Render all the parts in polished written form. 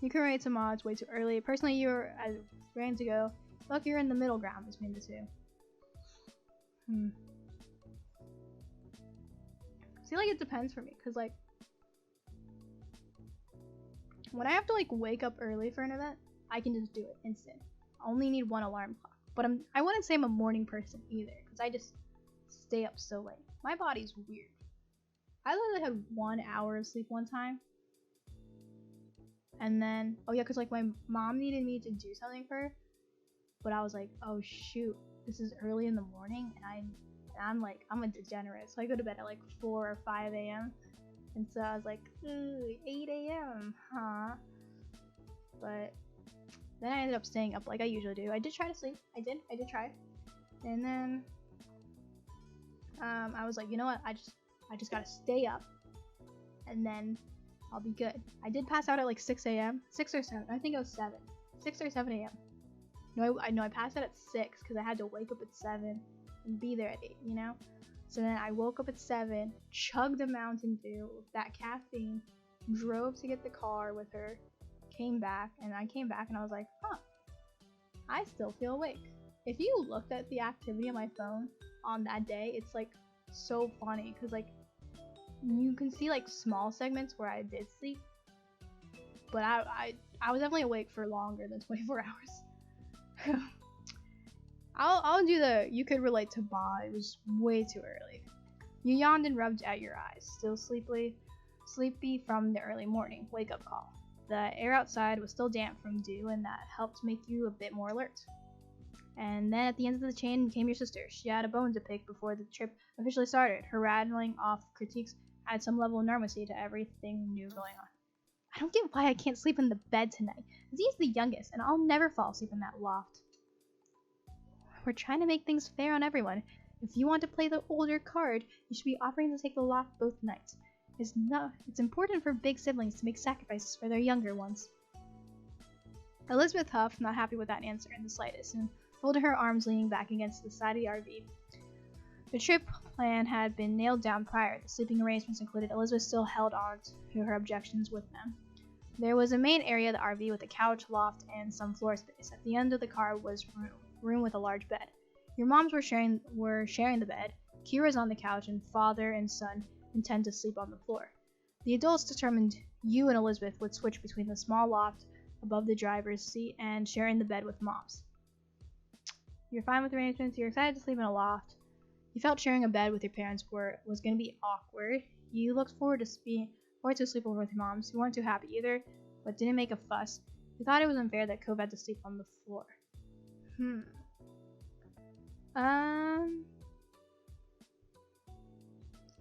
You can rate some odds way too early. Personally, you're ready to go. Look, you're in the middle ground between the two. See, like, it depends for me, because, like, when I have to, like, wake up early for an event, I can just do it instant. I only need one alarm clock. But I wouldn't say I'm a morning person either, because I just stay up so late. My body's weird. I literally had 1 hour of sleep one time. And then, oh yeah, because, like, my mom needed me to do something for her. But I was like, oh shoot, this is early in the morning, and I'm a degenerate. So I go to bed at, like, 4 or 5 a.m. And so I was like, ooh, 8 a.m., huh? But then I ended up staying up like I usually do. I did try to sleep. I did try. And then I was like, you know what? I just gotta stay up, and then I'll be good. I did pass out at like 6 a.m. 6 or 7. I think it was 7. 6 or 7 a.m. No, I passed out at 6 because I had to wake up at 7 and be there at 8, you know? So then I woke up at 7, chugged a Mountain Dew with that caffeine, drove to get the car with her, came back, and I was like, huh, I still feel awake. If you looked at the activity on my phone on that day, it's like so funny because, like, you can see like small segments where I did sleep, but I was definitely awake for longer than 24 hours. I'll do the you could relate to Ba. It was way too early. You yawned and rubbed at your eyes, still sleepy from the early morning wake-up call. The air outside was still damp from dew, and that helped make you a bit more alert. And then at the end of the chain came your sister. She had a bone to pick before the trip officially started. Her rattling off critiques added some level of normalcy to everything new going on. I don't get why I can't sleep in the bed tonight. Z's the youngest, and I'll never fall asleep in that loft. We're trying to make things fair on everyone. If you want to play the older card, you should be offering to take the loft both nights. It's important for big siblings to make sacrifices for their younger ones. Elizabeth huffed, not happy with that answer in the slightest, and folded her arms leaning back against the side of the RV. The trip plan had been nailed down prior. The sleeping arrangements included. Elizabeth still held on to her objections with them. There was a main area of the RV with a couch, loft, and some floor space. At the end of the car was room with a large bed. Your moms were sharing the bed. Kira's on the couch, and father and son intend to sleep on the floor. The adults determined you and Elizabeth would switch between the small loft above the driver's seat and sharing the bed with moms. You're fine with arrangements. You're excited to sleep in a loft. You felt sharing a bed with your parents was going to be awkward. You looked forward to sleepover with your moms. You weren't too happy either, but didn't make a fuss. You thought it was unfair that Cove had to sleep on the floor.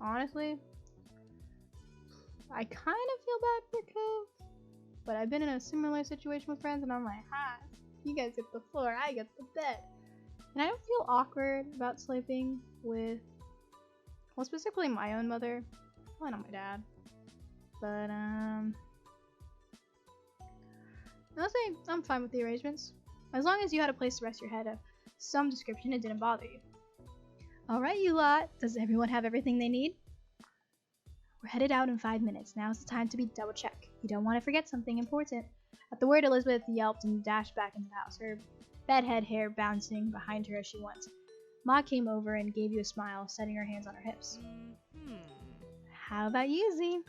Honestly, I kind of feel bad for Cove, but I've been in a similar situation with friends, and I'm like, hi, you guys get the floor, I get the bed. And I don't feel awkward about sleeping with, well, specifically my own mother. Probably not my dad. But, honestly, I'm fine with the arrangements. As long as you had a place to rest your head of some description, it didn't bother you. Alright, you lot. Does everyone have everything they need? We're headed out in 5 minutes. Now's the time to be double-check. You don't want to forget something important. At the word, Elizabeth yelped and dashed back into the house, her bedhead hair bouncing behind her as she went. Ma came over and gave you a smile, setting her hands on her hips. How about you, Z?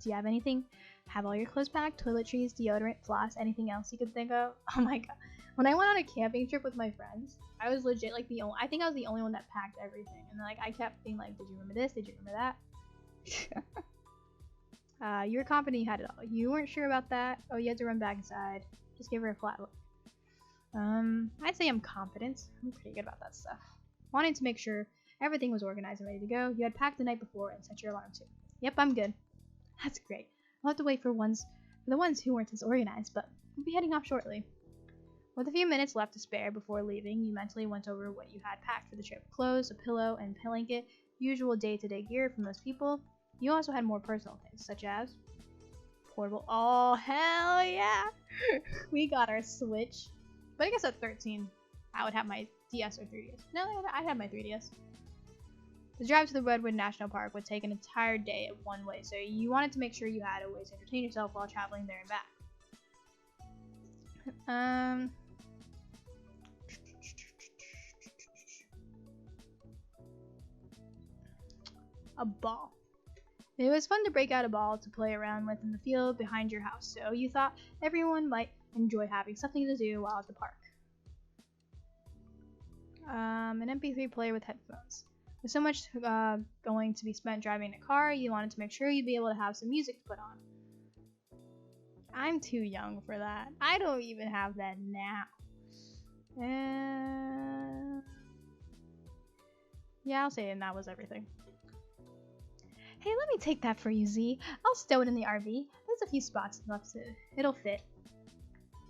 Do you have anything? Have all your clothes packed? Toiletries, deodorant, floss, anything else you could think of? Oh my god. When I went on a camping trip with my friends, I was legit like I think I was the only one that packed everything. And like I kept being like, did you remember this? Did you remember that? You were confident you had it all. You weren't sure about that. Oh, you had to run back inside. Just give her a flat look. I'd say I'm confident. I'm pretty good about that stuff. Wanting to make sure everything was organized and ready to go, you had packed the night before and set your alarm too. Yep, I'm good. That's great. I'll have to wait for the ones who weren't as organized, but we'll be heading off shortly. With a few minutes left to spare before leaving, you mentally went over what you had packed for the trip. Clothes, a pillow, and blanket, usual day-to-day gear for most people. You also had more personal things, such as portable. Oh, hell yeah! We got our Switch. But I guess at 13, I would have my DS or 3DS. No, I'd have my 3DS. The drive to the Redwood National Park would take an entire day of one way, so you wanted to make sure you had a way to entertain yourself while traveling there and back. Um, a ball. It was fun to break out a ball to play around with in the field behind your house, so you thought everyone might enjoy having something to do while at the park. An MP3 player with headphones. With so much going to be spent driving a car, you wanted to make sure you'd be able to have some music to put on. I'm too young for that. I don't even have that now. Yeah, I'll say it, and that was everything. Hey, let me take that for you, Z. I'll stow it in the RV. There's a few spots left it'll fit.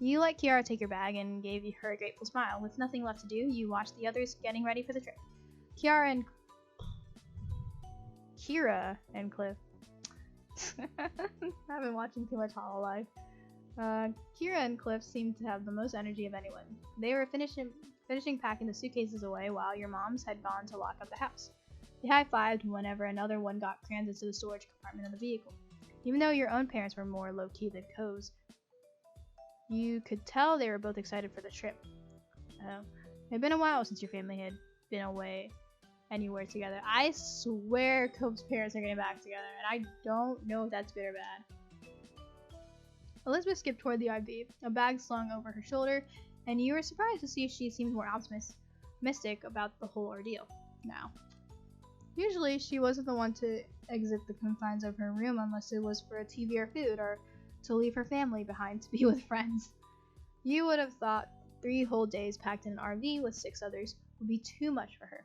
You let Kiara take your bag and gave her a grateful smile. With nothing left to do, you watched the others getting ready for the trip. Kira and Cliff. I've been watching too much Hololive. Kira and Cliff seemed to have the most energy of anyone. They were finishing packing the suitcases away while your moms had gone to lock up the house. They high-fived whenever another one got crammed into the storage compartment of the vehicle. Even though your own parents were more low-key than Co's, you could tell they were both excited for the trip. It had been a while since your family had been away anywhere together. I swear Cove's parents are getting back together, and I don't know if that's good or bad. Elizabeth skipped toward the RV, a bag slung over her shoulder, and you were surprised to see she seemed more optimistic about the whole ordeal now. Usually, she wasn't the one to exit the confines of her room unless it was for a TV or food, or to leave her family behind to be with friends. You would have thought 3 whole days packed in an RV with 6 others would be too much for her,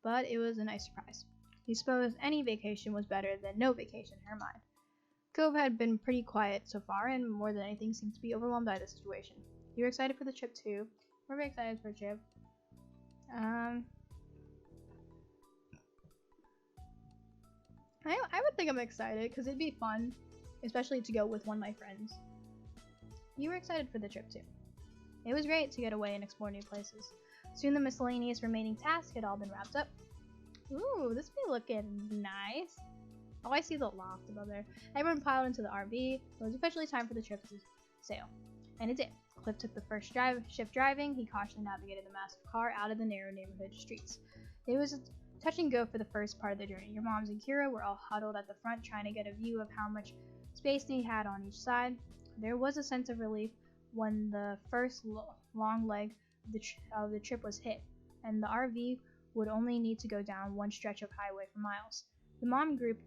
but it was a nice surprise. You suppose any vacation was better than no vacation in her mind. Cove had been pretty quiet so far, and more than anything seemed to be overwhelmed by the situation. You were excited for the trip too. We're very excited for the trip. I would think I'm excited because it'd be fun, especially to go with one of my friends. You were excited for the trip too. It was great to get away and explore new places. Soon the miscellaneous remaining tasks had all been wrapped up. Ooh, this be looking nice. Oh, I see the loft above there. Everyone piled into the RV. It was officially time for the trip to sail. And it did. Cliff took the first shift driving. He cautiously navigated the massive car out of the narrow neighborhood streets. It was a touch and go for the first part of the journey. Your moms and Kira were all huddled at the front trying to get a view of how much space they had on each side. There was a sense of relief when the first long leg of the trip was hit, and the RV would only need to go down one stretch of highway for miles. The mom group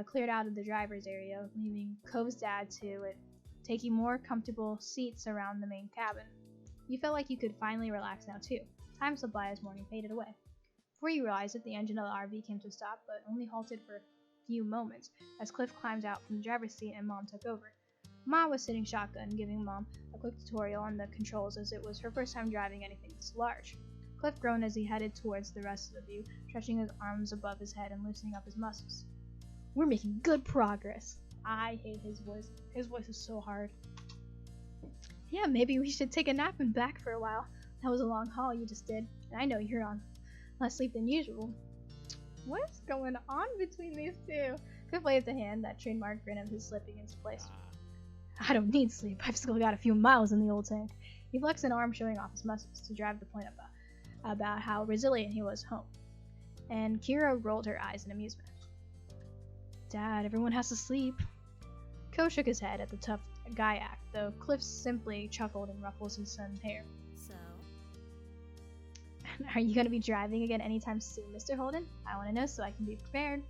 cleared out of the driver's area, leaving Cove's dad to it, taking more comfortable seats around the main cabin. You felt like you could finally relax now too. Time slipped by as morning faded away. Before you realized it, the engine of the RV came to a stop, but only halted for a few moments as Cliff climbed out from the driver's seat and Mom took over. Ma was sitting shotgun, giving Mom a quick tutorial on the controls as it was her first time driving anything this large. Cliff groaned as he headed towards the rest of you, stretching his arms above his head and loosening up his muscles. We're making good progress. I hate his voice. His voice is so hard. Yeah, maybe we should take a nap and back for a while. That was a long haul you just did, and I know you're on less sleep than usual. What's going on between these two? Cliff waved a hand, that trademark grin of his slipping into place. I don't need sleep. I've still got a few miles in the old tank. He flexed an arm, showing off his muscles to drive the point about how resilient he was home. And Kira rolled her eyes in amusement. Dad, everyone has to sleep. Ko shook his head at the tough guy act, though Cliff simply chuckled and ruffled his son's hair. So? Are you going to be driving again anytime soon, Mr. Holden? I want to know so I can be prepared.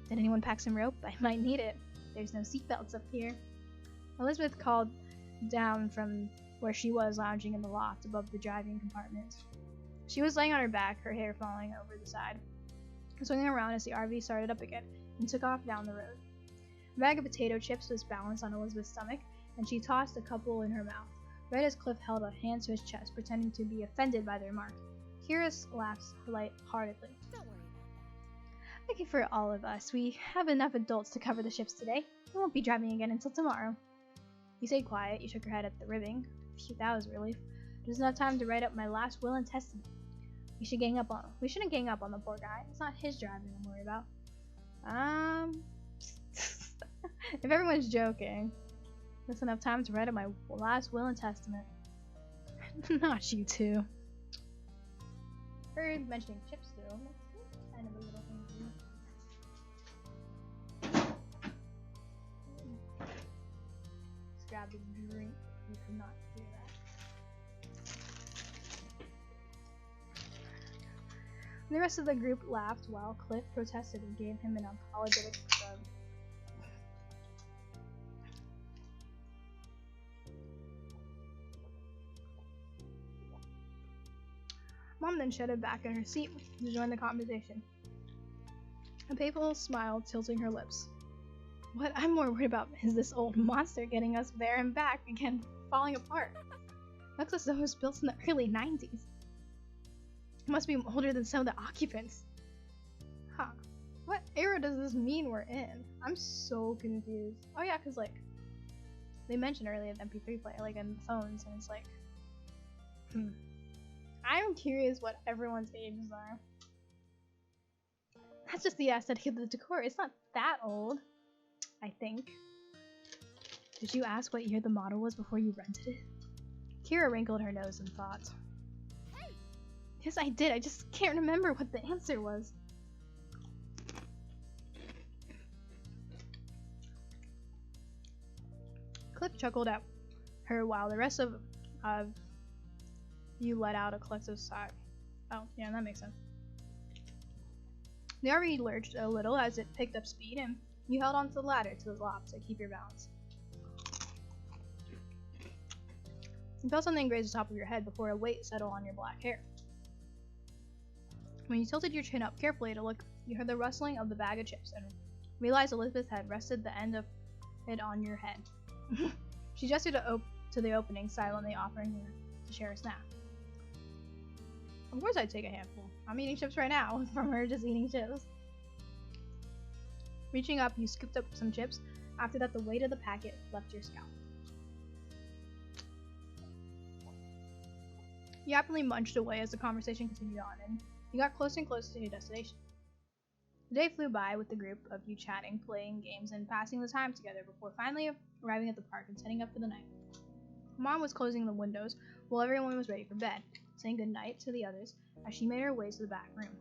Did anyone pack some rope? I might need it. There's no seatbelts up here. Elizabeth called down from where she was lounging in the loft above the driving compartment. She was laying on her back, her hair falling over the side, swinging around as the RV started up again and took off down the road. A bag of potato chips was balanced on Elizabeth's stomach, and she tossed a couple in her mouth, right as Cliff held a hand to his chest, pretending to be offended by the remark. Kira laughed light-heartedly. Don't worry about Lucky for all of us, we have enough adults to cover the ships today. We won't be driving again until tomorrow. You stayed quiet. You shook your head at the ribbing. Phew, that was a relief. There's enough time to write up my last will and testament. We shouldn't gang up on the poor guy. It's not his driving I'm worried about. If everyone's joking. Just enough time to write up my last will and testament. Not you two. Her mentioning chips though. That's kind of a little thing to do. Just grab the drink. You could not hear that. The rest of the group laughed while Cliff protested and gave him an apologetic shrug. Mom then shutted back in her seat to join the conversation. A playful smile tilting her lips. What I'm more worried about is this old monster getting us there and back again, falling apart. Looks as though it was built in the early 90s. It must be older than some of the occupants. Huh. What era does this mean we're in? I'm so confused. Oh yeah, cause like, they mentioned earlier the MP3 player, like in phones, and it's like, I'm curious what everyone's ages are. That's just the aesthetic of the decor. It's not that old, I think. Did you ask what year the model was before you rented it? Kira wrinkled her nose in thought. Hey. Yes, I did. I just can't remember what the answer was. Cliff chuckled at her while the rest of you let out a collective sigh. Oh, yeah, that makes sense. The RV lurched a little as it picked up speed, and you held onto the ladder to the top to keep your balance. You felt something graze the top of your head before a weight settled on your black hair. When you tilted your chin up carefully to look, you heard the rustling of the bag of chips and realized Elizabeth had rested the end of it on your head. She gestured to the opening, silently offering her to share a snack. Of course I'd take a handful. I'm eating chips right now, from her just eating chips. Reaching up, you scooped up some chips. After that, the weight of the packet left your scalp. You happily munched away as the conversation continued on, and you got closer and closer to your destination. The day flew by with the group of you chatting, playing games, and passing the time together before finally arriving at the park and setting up for the night. Mom was closing the windows while everyone was ready for bed, saying goodnight to the others as she made her way to the back room.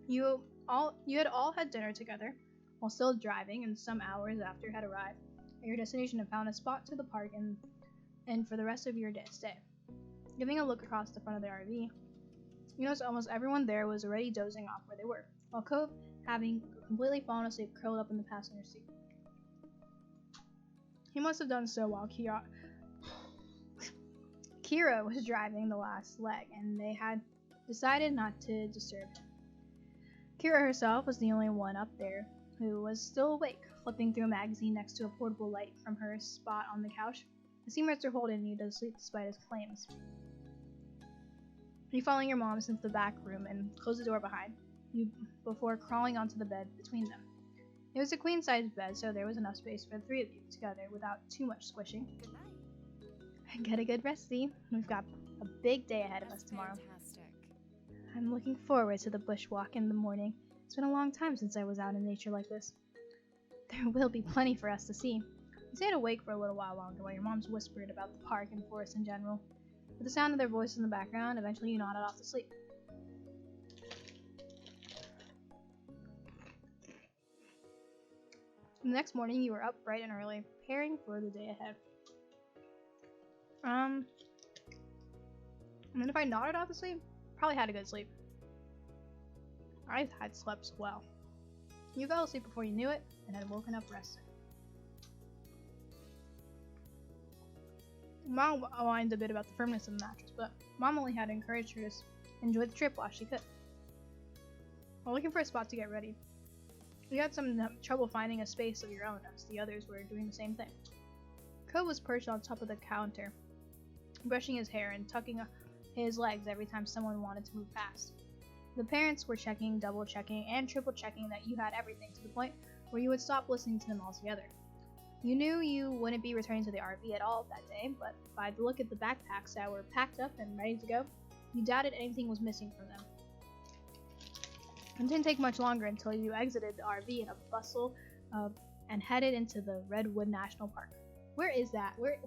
You had all had dinner together while still driving, and some hours after you had arrived at your destination and found a spot to the park and for the rest of your stay. Giving a look across the front of the RV, you noticed almost everyone there was already dozing off where they were, while Cove, having completely fallen asleep, curled up in the passenger seat. He must have done so while Kira was driving the last leg, and they had decided not to disturb him. Kira herself was the only one up there who was still awake, flipping through a magazine next to a portable light from her spot on the couch. The seamrester holding you to sleep despite his claims. You following your mom into the back room and closed the door behind you before crawling onto the bed between them. It was a queen-sized bed, so there was enough space for the three of you together without too much squishing. Good night. Get a good rest, Z. We've got a big day ahead of us tomorrow. Fantastic. I'm looking forward to the bushwalk in the morning. It's been a long time since I was out in nature like this. There will be plenty for us to see. You stayed awake for a little while longer while your moms whispered about the park and forest in general. With the sound of their voices in the background, eventually you nodded off to sleep. The next morning, you were up bright and early, preparing for the day ahead. And then if I nodded off to sleep, probably had a good sleep. I had slept well. You fell asleep before you knew it, and had woken up rested. Mom whined a bit about the firmness of the mattress, but Mom only had encouraged her to enjoy the trip while she could. While looking for a spot to get ready, you had some trouble finding a space of your own as the others were doing the same thing. Cove was perched on top of the counter, brushing his hair and tucking his legs every time someone wanted to move past. The parents were checking, double checking, and triple checking that you had everything to the point where you would stop listening to them altogether. You knew you wouldn't be returning to the RV at all that day, but by the look at the backpacks that were packed up and ready to go, you doubted anything was missing from them. It didn't take much longer until you exited the RV in a bustle and headed into the Redwood National Park. Where is that? Where?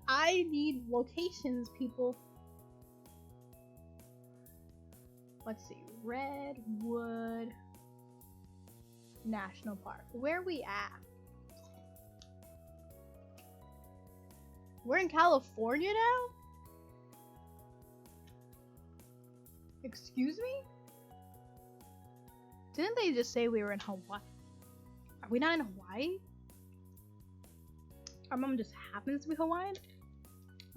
I need locations, people. Let's see. Redwood National Park. Where are we at? We're in California now? Excuse me? Didn't they just say we were in Hawaii? Are we not in Hawaii? Our mom just happens to be Hawaiian?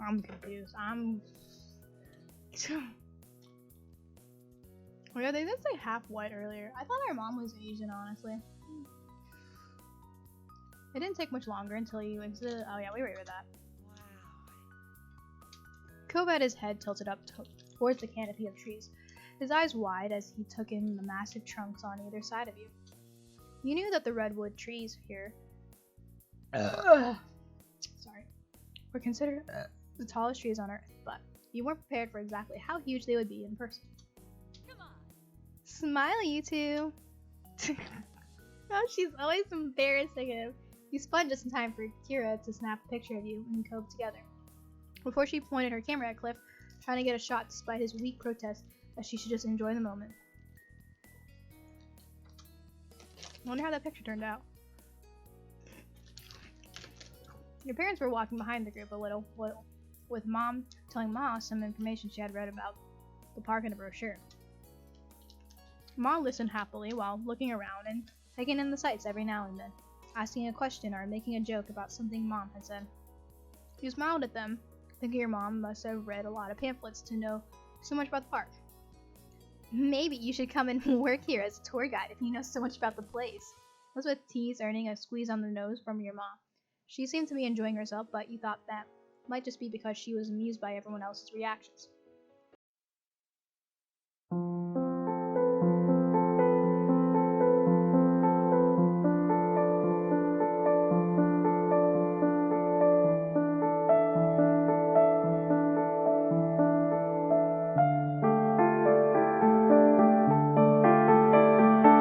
I'm confused. Oh yeah, they did say half white earlier. I thought our mom was Asian, honestly. It didn't take much longer until you exited. Oh yeah, we were with that. Kobe had his head tilted up towards the canopy of trees, his eyes wide as he took in the massive trunks on either side of you. You knew that the redwood trees here were considered the tallest trees on Earth, but you weren't prepared for exactly how huge they would be in person. Come on. Smile, you two. Oh, she's always embarrassing him. You spun just in time for Kira to snap a picture of you and Kobe together. Before she pointed her camera at Cliff, trying to get a shot despite his weak protest that she should just enjoy the moment. I wonder how that picture turned out. Your parents were walking behind the group a little, with Mom telling Ma some information she had read about the park in a brochure. Ma listened happily while looking around and taking in the sights every now and then, asking a question or making a joke about something Mom had said. You smiled at them, thinking your mom must have read a lot of pamphlets to know so much about the park. Maybe you should come and work here as a tour guide if you know so much about the place. Elizabeth teased, earning a squeeze on the nose from your mom. She seemed to be enjoying herself, but you thought that might just be because she was amused by everyone else's reactions.